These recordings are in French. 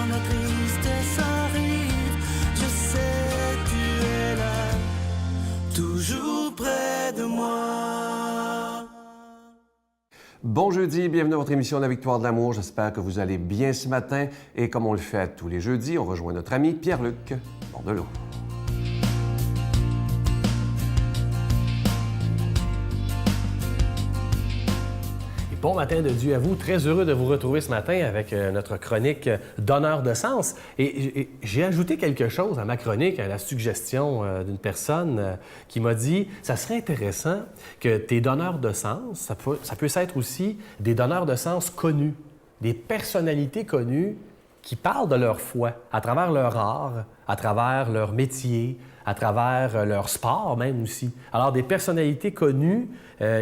quand la tristesse arrive, je sais tu es là, toujours près de moi. Bon jeudi, bienvenue à votre émission La Victoire de l'amour. J'espère que vous allez bien ce matin. Et comme on le fait tous les jeudis, on rejoint notre ami Pierre-Luc Bordelot. Bon matin de Dieu à vous. Très heureux de vous retrouver ce matin avec notre chronique Donneur de sens. Et j'ai ajouté quelque chose à ma chronique, à la suggestion d'une personne qui m'a dit « Ça serait intéressant que tes donneurs de sens, ça peut être aussi des donneurs de sens connus, des personnalités connues qui parlent de leur foi à travers leur art, à travers leur métier, à travers leur sport même aussi. Alors, des personnalités connues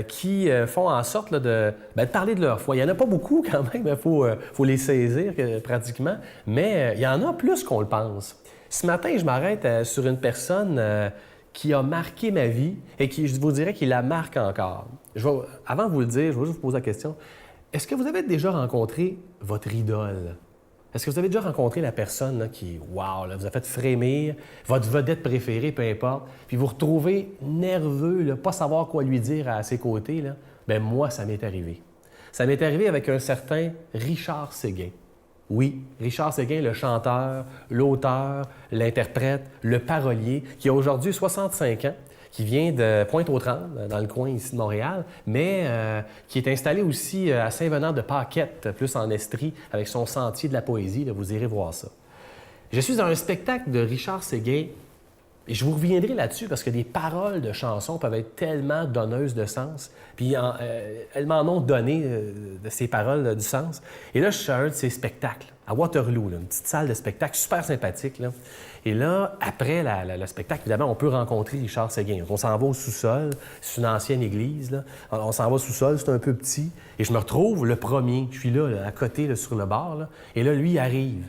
qui font en sorte là, de parler de leur foi. Il n'y en a pas beaucoup quand même, il faut les saisir pratiquement, mais il y en a plus qu'on le pense. Ce matin, je m'arrête sur une personne qui a marqué ma vie et qui, je vous dirais, qui la marque encore. Avant de vous le dire, je vais juste vous poser la question. Est-ce que vous avez déjà rencontré votre idole? Est-ce que vous avez déjà rencontré la personne là, qui, wow, là, vous a fait frémir, votre vedette préférée, peu importe, puis vous retrouvez nerveux, là, pas savoir quoi lui dire à ses côtés? Là? Bien, moi, ça m'est arrivé. Ça m'est arrivé avec un certain Richard Séguin. Oui, Richard Séguin, le chanteur, l'auteur, l'interprète, le parolier, qui a aujourd'hui 65 ans, qui vient de Pointe-aux-Trembles, dans le coin ici de Montréal, mais qui est installé aussi à Saint-Venant-de-Paquette, plus en Estrie, avec son Sentier de la poésie. Là, vous irez voir ça. Je suis dans un spectacle de Richard Séguin, et je vous reviendrai là-dessus parce que des paroles de chansons peuvent être tellement donneuses de sens, puis elles m'en ont donné de ces paroles du sens. Et là, je suis à un de ces spectacles, à Waterloo, là, une petite salle de spectacle super sympathique, là. Et là, après le spectacle, évidemment, on peut rencontrer Richard Séguin. On s'en va au sous-sol, c'est une ancienne église, là. On s'en va au sous-sol, c'est un peu petit, et je me retrouve le premier. Je suis là, à côté, là, sur le bar, là. Et là, lui, il arrive.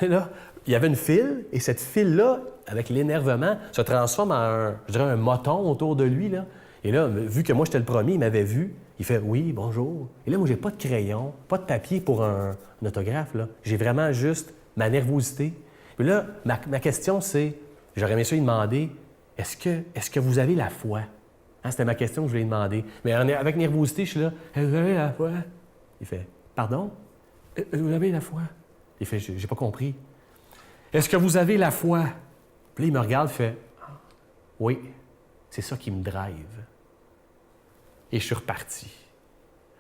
Et là, il y avait une file, et cette file-là, avec l'énervement, se transforme en un moton autour de lui, là. Et là, vu que moi, j'étais le premier, il m'avait vu. Il fait « Oui, bonjour ». Et là, moi, j'ai pas de crayon, pas de papier pour un autographe, là. J'ai vraiment juste ma nervosité. Puis là, ma question, c'est, j'aurais aimé ça lui demander, est-ce que vous avez la foi? Hein, c'était ma question que je lui ai demandé. Mais avec nervosité, je suis là, « Vous avez la foi? » Il fait, « Pardon? Vous avez la foi? » Il fait, « J'ai pas compris. » « Est-ce que vous avez la foi? » Puis là, il me regarde, fait, « Oui, c'est ça qui me drive. » Et je suis reparti.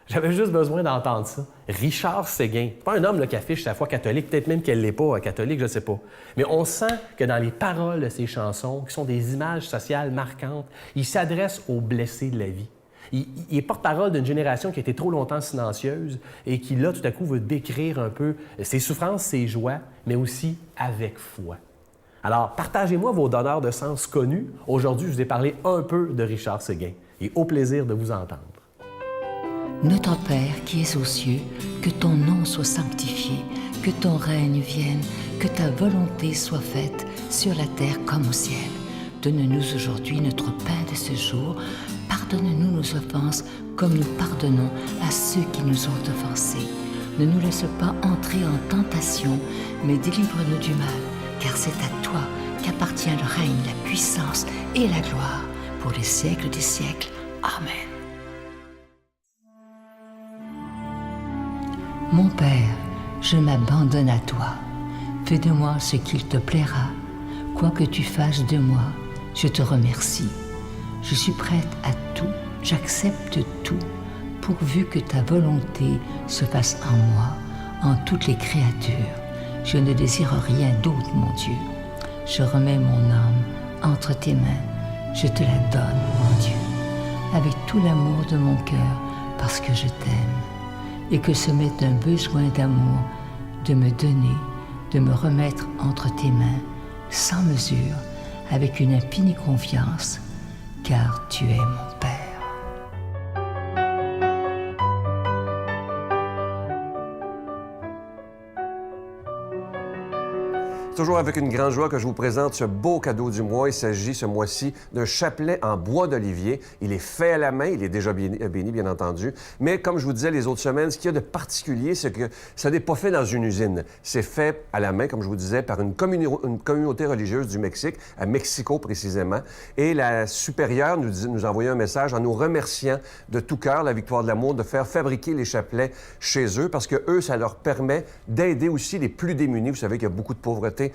J'avais juste besoin d'entendre ça. Richard Séguin, pas un homme là, qui affiche sa foi catholique, peut-être même qu'elle ne l'est pas catholique, je ne sais pas. Mais on sent que dans les paroles de ses chansons, qui sont des images sociales marquantes, il s'adresse aux blessés de la vie. Il est porte-parole d'une génération qui a été trop longtemps silencieuse et qui, là, tout à coup, veut décrire un peu ses souffrances, ses joies, mais aussi avec foi. Alors, partagez-moi vos donneurs de sens connus. Aujourd'hui, je vous ai parlé un peu de Richard Séguin. Et au plaisir de vous entendre. Notre Père qui es aux cieux, que ton nom soit sanctifié, que ton règne vienne, que ta volonté soit faite sur la terre comme au ciel. Donne-nous aujourd'hui notre pain de ce jour. Pardonne-nous nos offenses comme nous pardonnons à ceux qui nous ont offensés. Ne nous laisse pas entrer en tentation, mais délivre-nous du mal, car c'est à toi qu'appartient le règne, la puissance et la gloire pour les siècles des siècles. Amen. Mon Père, je m'abandonne à toi. Fais de moi ce qu'il te plaira. Quoi que tu fasses de moi, je te remercie. Je suis prête à tout, j'accepte tout, pourvu que ta volonté se fasse en moi, en toutes les créatures. Je ne désire rien d'autre, mon Dieu. Je remets mon âme entre tes mains. Je te la donne, mon Dieu, avec tout l'amour de mon cœur, parce que je t'aime, et que ce m'est un besoin d'amour de me donner, de me remettre entre tes mains, sans mesure, avec une infinie confiance, car tu es mon Père. Toujours avec une grande joie que je vous présente ce beau cadeau du mois. Il s'agit ce mois-ci d'un chapelet en bois d'olivier. Il est fait à la main, il est déjà béni, bien entendu. Mais comme je vous disais les autres semaines, ce qu'il y a de particulier, c'est que ça n'est pas fait dans une usine. C'est fait à la main, comme je vous disais, par une communauté religieuse du Mexique, à Mexico précisément. Et la supérieure nous a envoyé un message en nous remerciant de tout cœur, la Victoire de l'amour, de faire fabriquer les chapelets chez eux parce que eux, ça leur permet d'aider aussi les plus démunis. Vous savez qu'il y a beaucoup de pauvreté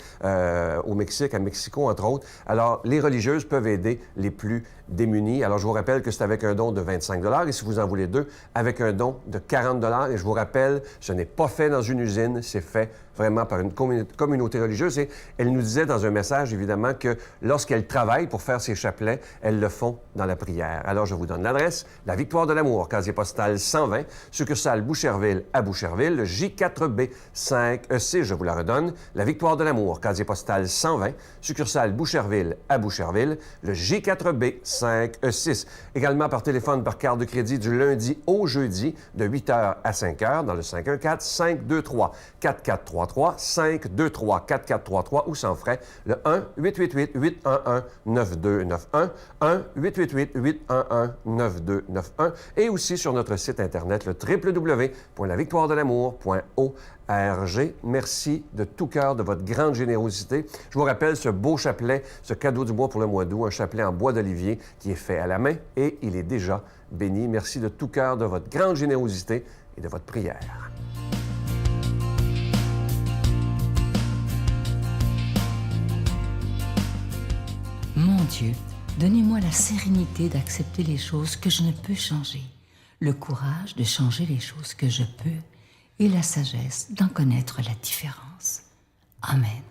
au Mexique, à Mexico, entre autres. Alors, les religieuses peuvent aider les plus démunis. Alors, je vous rappelle que c'est avec un don de 25 et si vous en voulez deux, avec un don de 40 Et je vous rappelle, ce n'est pas fait dans une usine, c'est fait vraiment par une communauté religieuse. Et elle nous disait dans un message, évidemment, que lorsqu'elles travaillent pour faire ces chapelets, elles le font dans la prière. Alors, je vous donne l'adresse, la Victoire de l'amour, casier postal 120, succursale Boucherville à Boucherville, le J4B 5EC, je vous la redonne, la Victoire de l'amour, casier postal 120, succursale Boucherville à Boucherville, le J4B 5E6. Également par téléphone par carte de crédit du lundi au jeudi de 8h à 5h dans le 514-523-4433, 523-4433 ou sans frais, le 1-888-811-9291, 1-888-811-9291 et aussi sur notre site Internet, le www.lavictoiredelamour.org. Merci de tout cœur de votre grande générosité. Je vous rappelle ce beau chapelet, ce cadeau du mois pour le mois d'août, un chapelet en bois d'olivier qui est fait à la main et il est déjà béni. Merci de tout cœur de votre grande générosité et de votre prière. Mon Dieu, donnez-moi la sérénité d'accepter les choses que je ne peux changer, le courage de changer les choses que je peux et la sagesse d'en connaître la différence. Amen.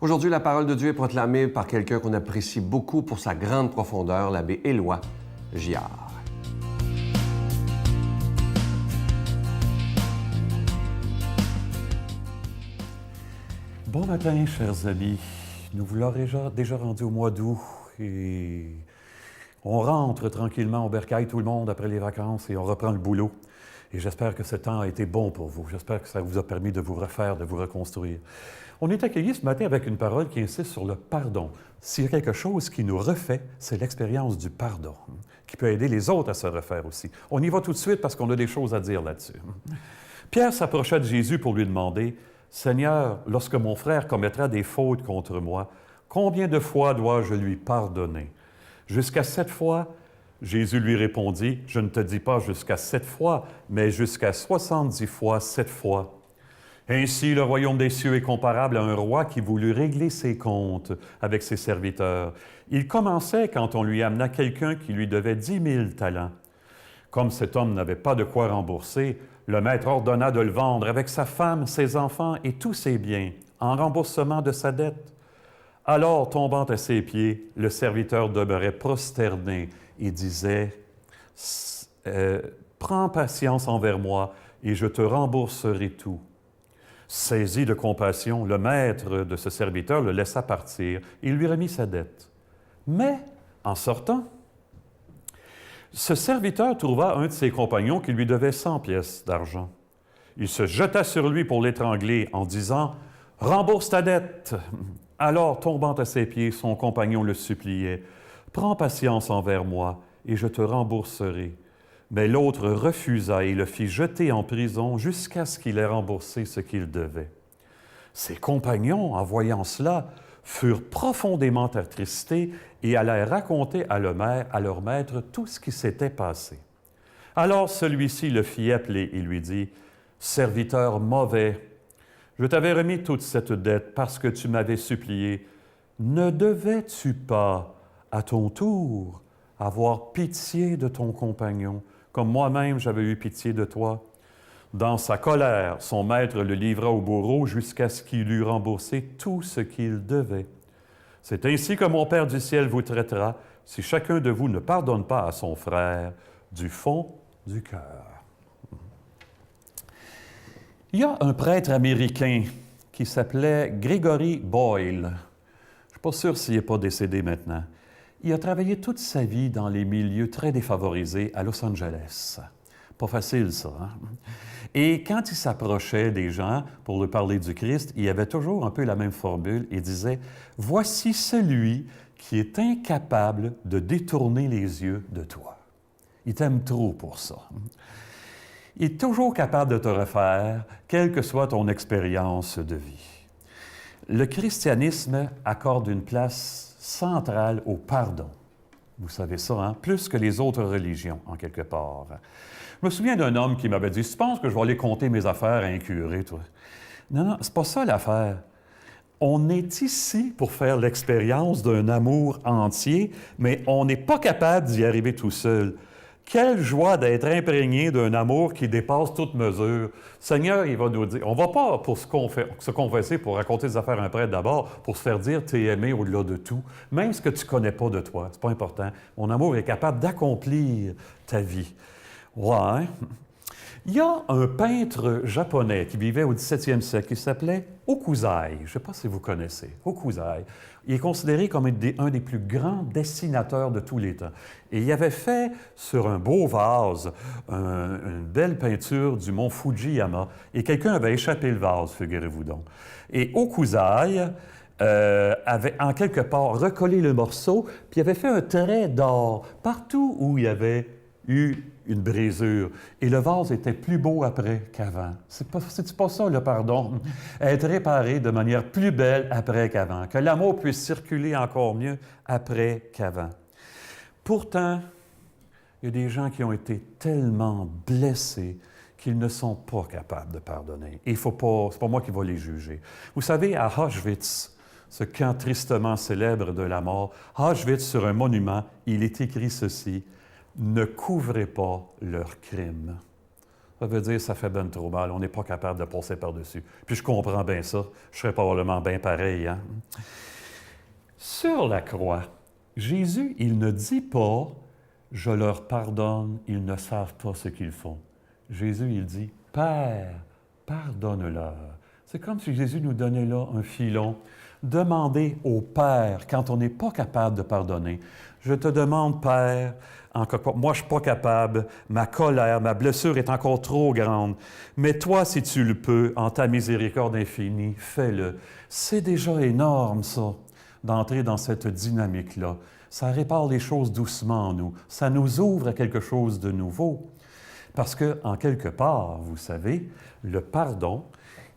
Aujourd'hui, la parole de Dieu est proclamée par quelqu'un qu'on apprécie beaucoup pour sa grande profondeur, l'abbé Éloi Giard. Bon matin, chers amis. Nous vous l'aurons déjà rendu au mois d'août et on rentre tranquillement au bercail, tout le monde, après les vacances et on reprend le boulot. Et j'espère que ce temps a été bon pour vous. J'espère que ça vous a permis de vous refaire, de vous reconstruire. On est accueillis ce matin avec une parole qui insiste sur le pardon. S'il y a quelque chose qui nous refait, c'est l'expérience du pardon, qui peut aider les autres à se refaire aussi. On y va tout de suite parce qu'on a des choses à dire là-dessus. Pierre s'approcha de Jésus pour lui demander « Seigneur, lorsque mon frère commettra des fautes contre moi, combien de fois dois-je lui pardonner? Jusqu'à 7 fois? » Jésus lui répondit, « Je ne te dis pas jusqu'à 7 fois, mais jusqu'à 70 fois 7 fois. » Ainsi, le royaume des cieux est comparable à un roi qui voulut régler ses comptes avec ses serviteurs. Il commençait quand on lui amena quelqu'un qui lui devait 10 000 talents. Comme cet homme n'avait pas de quoi rembourser, le maître ordonna de le vendre avec sa femme, ses enfants et tous ses biens, en remboursement de sa dette. Alors, tombant à ses pieds, le serviteur demeurait prosterné et disait « Prends patience envers moi et je te rembourserai tout. » Saisi de compassion, le maître de ce serviteur le laissa partir et lui remit sa dette. Mais, en sortant, ce serviteur trouva un de ses compagnons qui lui devait 100 pièces d'argent. Il se jeta sur lui pour l'étrangler en disant « Rembourse ta dette !» Alors, tombant à ses pieds, son compagnon le suppliait « Prends patience envers moi et je te rembourserai. » Mais l'autre refusa et le fit jeter en prison jusqu'à ce qu'il ait remboursé ce qu'il devait. Ses compagnons, en voyant cela, furent profondément attristés et allèrent raconter à leur maître tout ce qui s'était passé. Alors celui-ci le fit appeler et lui dit « Serviteur mauvais, je t'avais remis toute cette dette parce que tu m'avais supplié. Ne devais-tu pas, à ton tour, avoir pitié de ton compagnon, comme moi-même j'avais eu pitié de toi? » Dans sa colère, son maître le livra au bourreau jusqu'à ce qu'il eût remboursé tout ce qu'il devait. C'est ainsi que mon Père du ciel vous traitera si chacun de vous ne pardonne pas à son frère du fond du cœur. Il y a un prêtre américain qui s'appelait Gregory Boyle. Je ne suis pas sûr s'il n'est pas décédé maintenant. Il a travaillé toute sa vie dans les milieux très défavorisés à Los Angeles. Pas facile, ça. Hein? Et quand il s'approchait des gens pour leur parler du Christ, il y avait toujours un peu la même formule. Il disait, « Voici celui qui est incapable de détourner les yeux de toi. » Il t'aime trop pour ça. Il est toujours capable de te refaire, quelle que soit ton expérience de vie. Le christianisme accorde une place centrale au pardon. Vous savez ça, hein? Plus que les autres religions, en quelque part. Je me souviens d'un homme qui m'avait dit, « Tu penses que je vais aller compter mes affaires à un curé, toi? » Non, non, c'est pas ça l'affaire. On est ici pour faire l'expérience d'un amour entier, mais on n'est pas capable d'y arriver tout seul. Quelle joie d'être imprégné d'un amour qui dépasse toute mesure. Seigneur, il va nous dire, on ne va pas pour se confesser, pour raconter des affaires à un prêtre d'abord, pour se faire dire « t'es aimé au-delà de tout », même ce que tu ne connais pas de toi, c'est pas important. Mon amour est capable d'accomplir ta vie. Ouais. Il y a un peintre japonais qui vivait au 17e siècle qui s'appelait Hokusai. Je ne sais pas si vous connaissez. Hokusai. Il est considéré comme un des plus grands dessinateurs de tous les temps. Et il avait fait sur un beau vase une belle peinture du mont Fujiyama. Et quelqu'un avait échappé le vase, figurez-vous donc. Et Hokusai avait en quelque part recollé le morceau, puis il avait fait un trait d'or partout où il y avait eu une brisure. Et le vase était plus beau après qu'avant. C'est pas ça, le pardon. Être réparé de manière plus belle après qu'avant. Que l'amour puisse circuler encore mieux après qu'avant. Pourtant, il y a des gens qui ont été tellement blessés qu'ils ne sont pas capables de pardonner. Et c'est pas moi qui vais les juger. Vous savez, à Auschwitz, ce camp tristement célèbre de la mort, Auschwitz, sur un monument, il est écrit ceci: ne couvrez pas leurs crimes. Ça veut dire que ça fait ben trop mal, on n'est pas capable de passer par-dessus. Puis je comprends bien ça, je serais probablement bien pareil. Hein? Sur la croix, Jésus, il ne dit pas « je leur pardonne, ils ne savent pas ce qu'ils font ». Jésus, il dit « Père, pardonne-leur ». C'est comme si Jésus nous donnait là un filon. Demandez au Père, quand on n'est pas capable de pardonner, « Je te demande, Père, moi, je ne suis pas capable, ma colère, ma blessure est encore trop grande. Mais toi, si tu le peux, en ta miséricorde infinie, fais-le. » C'est déjà énorme, ça, d'entrer dans cette dynamique-là. Ça répare les choses doucement en nous. Ça nous ouvre à quelque chose de nouveau. Parce que, en quelque part, vous savez, le pardon,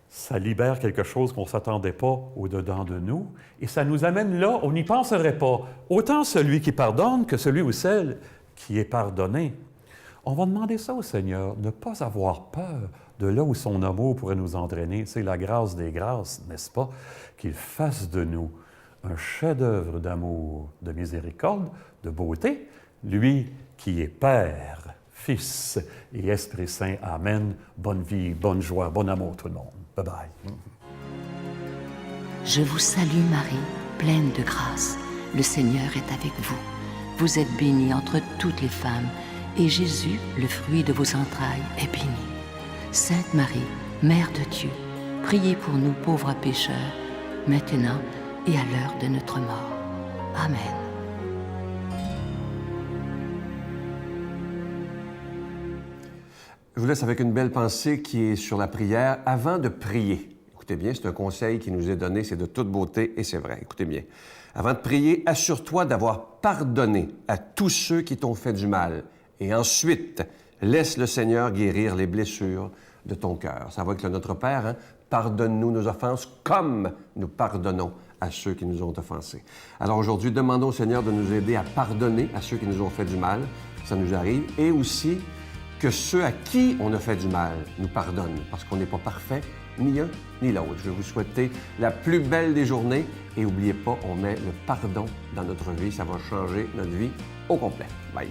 ça libère quelque chose qu'on ne s'attendait pas au-dedans de nous, et ça nous amène là où on n'y penserait pas. Autant celui qui pardonne que celui ou celle qui est pardonné. On va demander ça au Seigneur, ne pas avoir peur de là où son amour pourrait nous entraîner. C'est la grâce des grâces, n'est-ce pas? Qu'il fasse de nous un chef-d'œuvre d'amour, de miséricorde, de beauté, lui qui est Père, Fils et Esprit Saint. Amen. Bonne vie, bonne joie, bon amour tout le monde. Bye-bye. Je vous salue Marie, pleine de grâce. Le Seigneur est avec vous. Vous êtes bénie entre toutes les femmes, et Jésus, le fruit de vos entrailles, est béni. Sainte Marie, Mère de Dieu, priez pour nous pauvres pécheurs, maintenant et à l'heure de notre mort. Amen. Je vous laisse avec une belle pensée qui est sur la prière avant de prier. Écoutez bien, c'est un conseil qui nous est donné, c'est de toute beauté et c'est vrai. Écoutez bien. Avant de prier, assure-toi d'avoir pardonné à tous ceux qui t'ont fait du mal. Et ensuite, laisse le Seigneur guérir les blessures de ton cœur. Ça va avec le Notre Père, hein? Pardonne-nous nos offenses comme nous pardonnons à ceux qui nous ont offensés. Alors aujourd'hui, demandons au Seigneur de nous aider à pardonner à ceux qui nous ont fait du mal, ça nous arrive, et aussi que ceux à qui on a fait du mal nous pardonnent, parce qu'on n'est pas parfait, ni un ni l'autre. Je vais vous souhaiter la plus belle des journées et n'oubliez pas, on met le pardon dans notre vie, ça va changer notre vie au complet. Bye!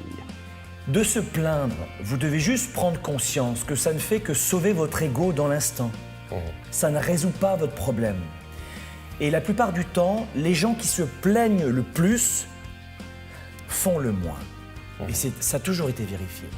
De se plaindre, vous devez juste prendre conscience que ça ne fait que sauver votre ego dans l'instant. Ça ne résout pas votre problème. Et la plupart du temps, les gens qui se plaignent le plus font le moins. Et ça a toujours été vérifié.